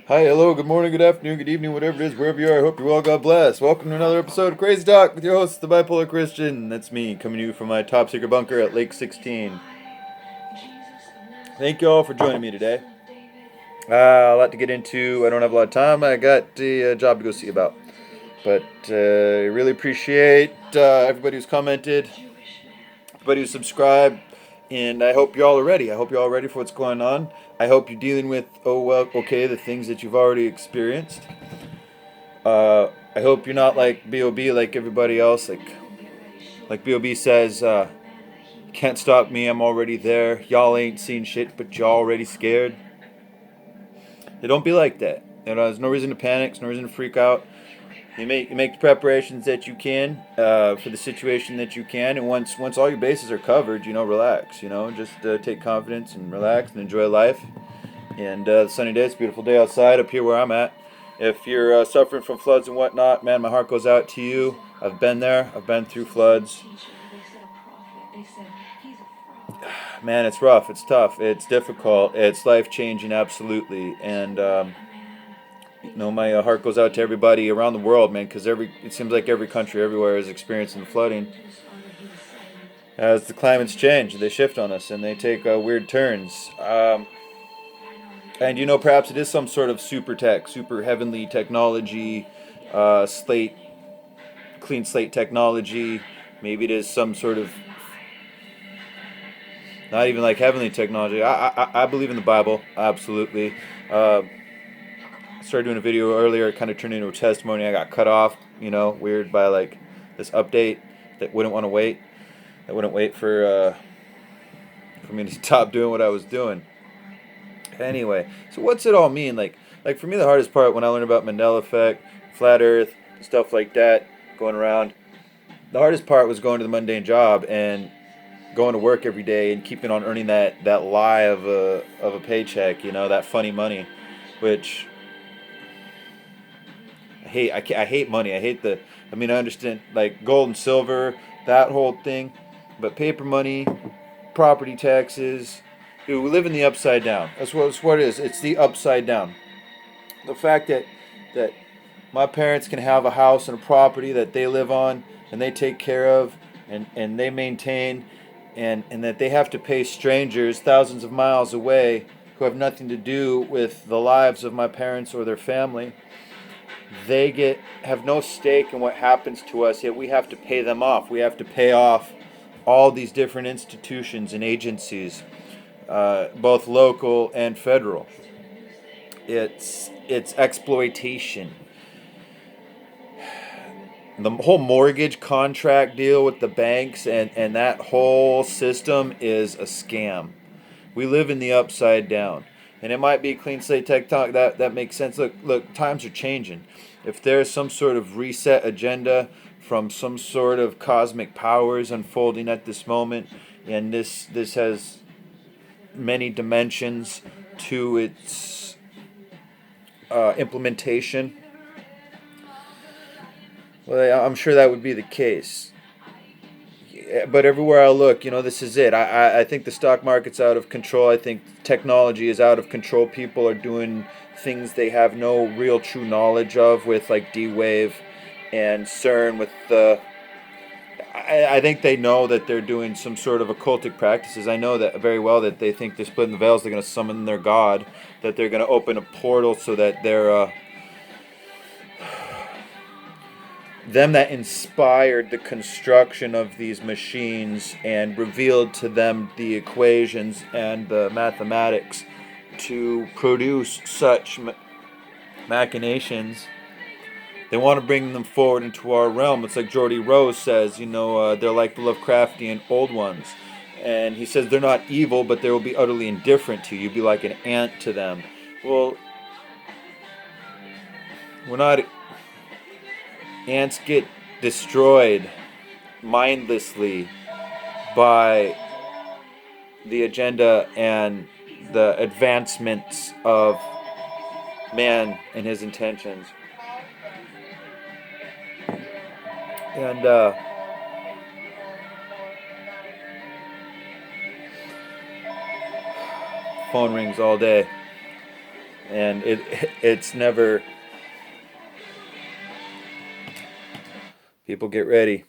Hi, hello, good morning, good afternoon, good evening, whatever it is, wherever you are. I hope you're well, God bless. Welcome to another episode of Crazy Talk with your host, the Bipolar Christian. That's me, coming to you from my top secret bunker at Lake 16. Thank you all for joining me today. A lot to get into. I don't have a lot of time. I got a job to go see about. But I really appreciate everybody who's commented, everybody who's subscribed, and I hope you're all ready. I hope you're all ready for what's going on. I hope you're dealing with, the things that you've already experienced. I hope you're not like B.O.B. like everybody else. Like B.O.B. says, can't stop me, I'm already there. Y'all ain't seen shit, but y'all already scared. Don't be like that. There's no reason to panic, there's no reason to freak out. You make the preparations that you can for the situation that you can, and once all your bases are covered, relax. Just take confidence and relax and enjoy life. And sunny day, it's a beautiful day outside up here where I'm at. If you're suffering from floods and whatnot, man, my heart goes out to you. I've been there. I've been through floods. Man, it's rough. It's tough. It's difficult. It's life-changing, absolutely. And my heart goes out to everybody around the world, man, because it seems like every country everywhere is experiencing the flooding. As the climates change, they shift on us and they take weird turns. And perhaps it is some sort of super heavenly technology, slate, clean slate technology. Maybe it is some sort of not even like heavenly technology. I believe in the Bible, absolutely. I started doing a video earlier, it kind of turned into a testimony. I got cut off, weird by like this update that wouldn't wait for me to stop doing what I was doing. Anyway, so what's it all mean? Like for me, the hardest part when I learned about Mandela effect, flat Earth, stuff like that, going around. The hardest part was going to the mundane job and going to work every day and keeping on earning that lie of a paycheck. That funny money, which I hate. I hate money. I hate the. I mean, I understand like gold and silver, that whole thing, but paper money, property taxes. Dude, we live in the upside down. That's what it is. It's the upside down. The fact that my parents can have a house and a property that they live on and they take care of and they maintain and that they have to pay strangers thousands of miles away who have nothing to do with the lives of my parents or their family. They have no stake in what happens to us, yet we have to pay them off. We have to pay off all these different institutions and agencies, both local and federal. It's exploitation. The whole mortgage contract deal with the banks and that whole system is a scam. We live in the upside down. And it might be clean slate tech talk. That makes sense. Look, times are changing. If there's some sort of reset agenda from some sort of cosmic powers unfolding at this moment, and this has many dimensions to its implementation, well, I'm sure that would be the case. But everywhere I look, this is it. I think the stock market's out of control. I think technology is out of control. People are doing things they have no real true knowledge of with like D-Wave and CERN with the... I think they know that they're doing some sort of occultic practices. I know that very well that they think they're splitting the veils. They're going to summon their god, that they're going to open a portal so that they're... them that inspired the construction of these machines and revealed to them the equations and the mathematics to produce such machinations. They want to bring them forward into our realm. It's like Geordie Rose says, they're like the Lovecraftian old ones. And he says they're not evil, but they will be utterly indifferent to you. You'll be like an ant to them. Well, we're not... Ants get destroyed mindlessly by the agenda and the advancements of man and his intentions. And phone rings all day. and it's never. People get ready.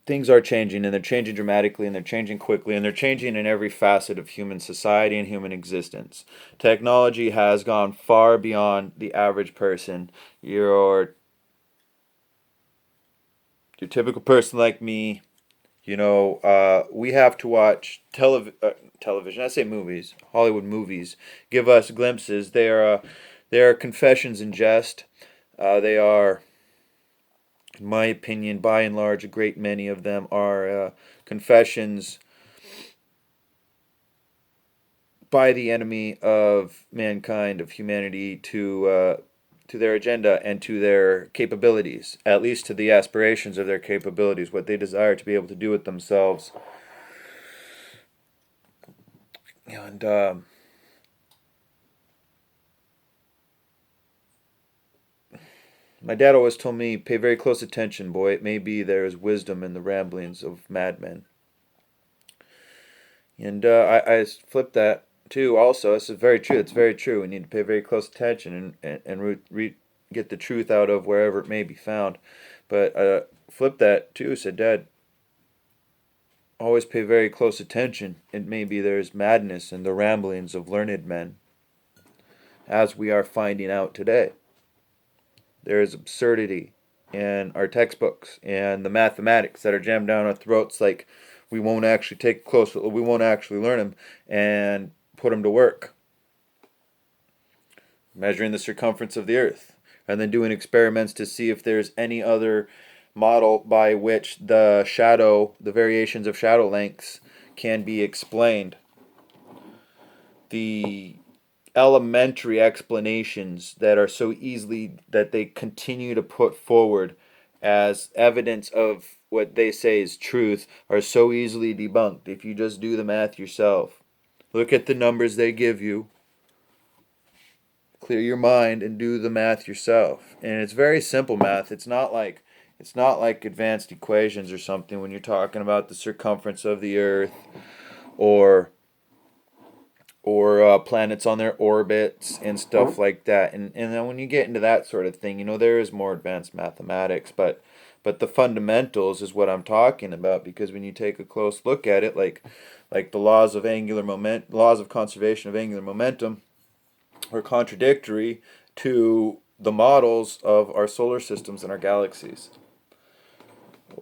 Things are changing, and they're changing dramatically, and they're changing quickly, and they're changing in every facet of human society and human existence. Technology has gone far beyond the average person. Your typical person like me, we have to watch television. I say movies, Hollywood movies, give us glimpses. They are confessions in jest. They are, in my opinion, by and large, a great many of them are confessions by the enemy of mankind, of humanity, to their agenda and to their capabilities, at least to the aspirations of their capabilities, what they desire to be able to do with themselves. And my dad always told me, pay very close attention, boy. It may be there is wisdom in the ramblings of madmen. And I flipped that too. Also, this is very true. It's very true. We need to pay very close attention and get the truth out of wherever it may be found. But flip that too. Said, Dad, always pay very close attention. It may be there is madness in the ramblings of learned men, as we are finding out today. There is absurdity in our textbooks and the mathematics that are jammed down our throats. Like we won't actually we won't actually learn them and put them to work. Measuring the circumference of the Earth, and then doing experiments to see if there's any other model by which the variations of shadow lengths can be explained. The elementary explanations that are so easily that they continue to put forward as evidence of what they say is truth are so easily debunked if you just do the math yourself. Look at the numbers they give you, clear your mind and do the math yourself. And it's very simple math. It's not like advanced equations or something when you're talking about the circumference of the earth or planets on their orbits and stuff like that. And then when you get into that sort of thing, there is more advanced mathematics, but the fundamentals is what I'm talking about, because when you take a close look at it, like the laws of conservation of angular momentum are contradictory to the models of our solar systems and our galaxies,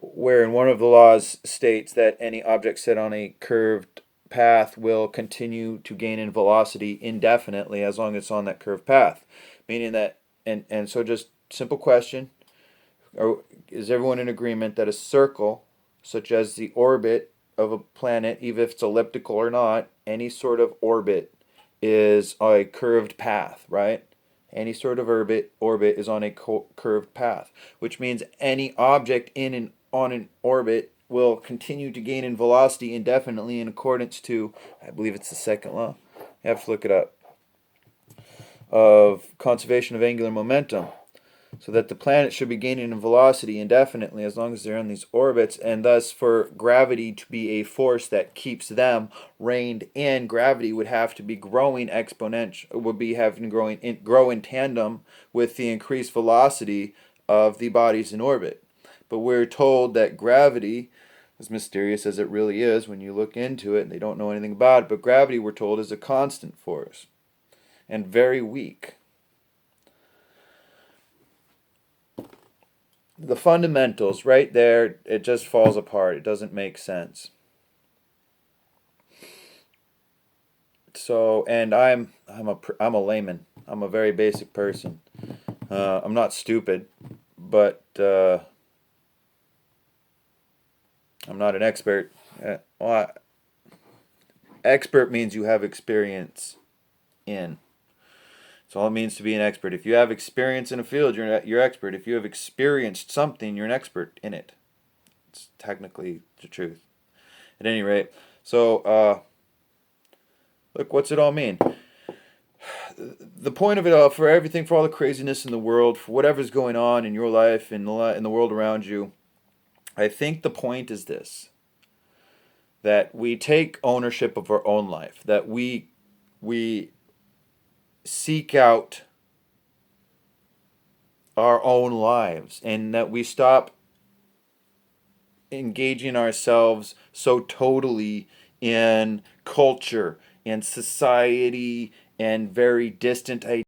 where in one of the laws states that any object set on a curved path will continue to gain in velocity indefinitely as long as it's on that curved path. Meaning that, and so just simple question, is everyone in agreement that a circle, such as the orbit of a planet, even if it's elliptical or not, any sort of orbit is a curved path, right? Any sort of orbit is on a curved path, which means any object on an orbit will continue to gain in velocity indefinitely in accordance to, I believe it's the second law. You have to look it up, of conservation of angular momentum. So that the planet should be gaining in velocity indefinitely as long as they're in these orbits, and thus for gravity to be a force that keeps them reined in, gravity would have to be growing exponential, would be having grow in tandem with the increased velocity of the bodies in orbit. But we're told that gravity, as mysterious as it really is when you look into it and they don't know anything about it, but gravity, we're told, is a constant force and very weak. The fundamentals right there, it just falls apart. It doesn't make sense. So, and I'm a layman. I'm a very basic person. I'm not stupid, but I'm not an expert. Expert means you have experience in. That's all it means to be an expert. If you have experience in a field, you're expert. If you have experienced something, you're an expert in it. It's technically the truth. At any rate, so look, what's it all mean? The point of it all, for everything, for all the craziness in the world, for whatever's going on in your life, in the world around you, I think the point is this: that we take ownership of our own life, that we seek out our own lives, and that we stop engaging ourselves so totally in culture and society and very distant ideas